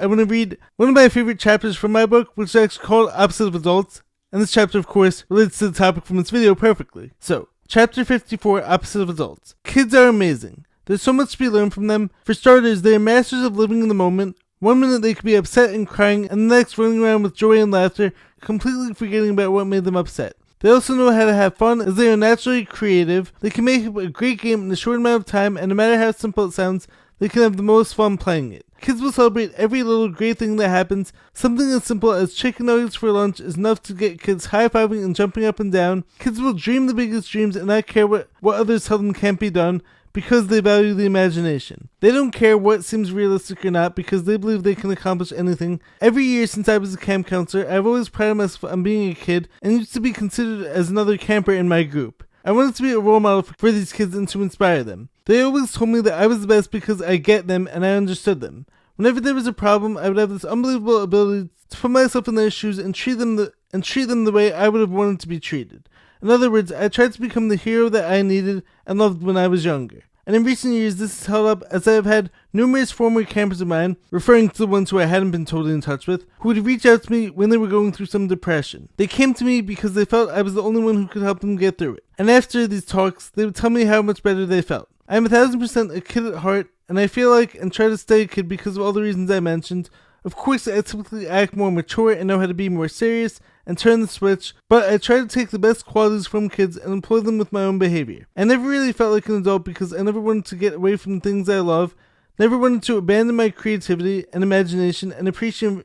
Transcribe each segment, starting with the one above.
I want to read one of my favorite chapters from my book, which is actually called Opposite of Adults. And this chapter, of course, relates to the topic from this video perfectly. So, Chapter 54, Opposite of Adults. Kids are amazing. There's so much to be learned from them. For starters, they are masters of living in the moment. One minute they could be upset and crying, and the next running around with joy and laughter, completely forgetting about what made them upset. They also know how to have fun, as they are naturally creative. They can make a great game in a short amount of time, and no matter how simple it sounds, they can have the most fun playing it. Kids will celebrate every little great thing that happens. Something as simple as chicken nuggets for lunch is enough to get kids high-fiving and jumping up and down. Kids will dream the biggest dreams and not care what others tell them can't be done, because they value the imagination. They don't care what seems realistic or not, because they believe they can accomplish anything. Every year since I was a camp counselor, I've always prided myself on being a kid and used to be considered as another camper in my group. I wanted to be a role model for these kids and to inspire them. They always told me that I was the best because I get them and I understood them. Whenever there was a problem, I would have this unbelievable ability to put myself in their shoes and treat them the way I would have wanted to be treated. In other words, I tried to become the hero that I needed and loved when I was younger. And in recent years, this has held up as I have had numerous former campers of mine, referring to the ones who I hadn't been totally in touch with, who would reach out to me when they were going through some depression. They came to me because they felt I was the only one who could help them get through it. And after these talks, they would tell me how much better they felt. I am 1000% a kid at heart, and I feel like and try to stay a kid because of all the reasons I mentioned. Of course, I typically act more mature and know how to be more serious and turn the switch, but I try to take the best qualities from kids and employ them with my own behavior. I never really felt like an adult because I never wanted to get away from the things I love, never wanted to abandon my creativity and imagination and appreciation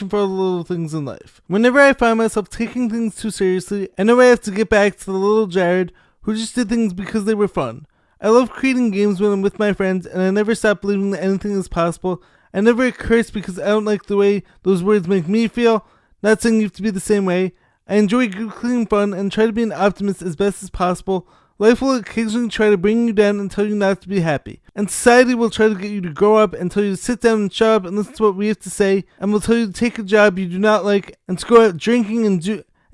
for all the little things in life. Whenever I find myself taking things too seriously, I know I have to get back to the little Jared who just did things because they were fun. I love creating games when I'm with my friends, and I never stop believing that anything is possible. I never curse because I don't like the way those words make me feel. Not saying you have to be the same way. I enjoy good, clean fun and try to be an optimist as best as possible. Life will occasionally try to bring you down and tell you not to be happy. And society will try to get you to grow up and tell you to sit down and shut up and listen to what we have to say, and will tell you to take a job you do not like and to go out drinking and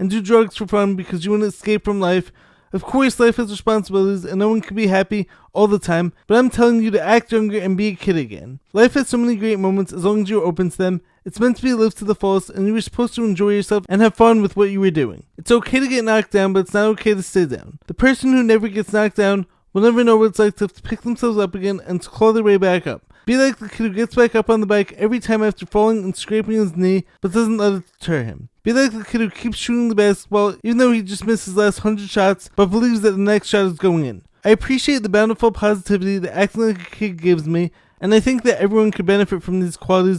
do drugs for fun because you want to escape from life. Of course, life has responsibilities and no one can be happy all the time, but I'm telling you to act younger and be a kid again. Life has so many great moments as long as you're open to them. It's meant to be lived to the fullest, and you were supposed to enjoy yourself and have fun with what you were doing. It's okay to get knocked down, but it's not okay to stay down. The person who never gets knocked down will never know what it's like to have to pick themselves up again and to claw their way back up. Be like the kid who gets back up on the bike every time after falling and scraping his knee, but doesn't let it deter him. Be like the kid who keeps shooting the basketball even though he just missed his last 100 shots, but believes that the next shot is going in. I appreciate the bountiful positivity that acting like a kid gives me, and I think that everyone could benefit from these qualities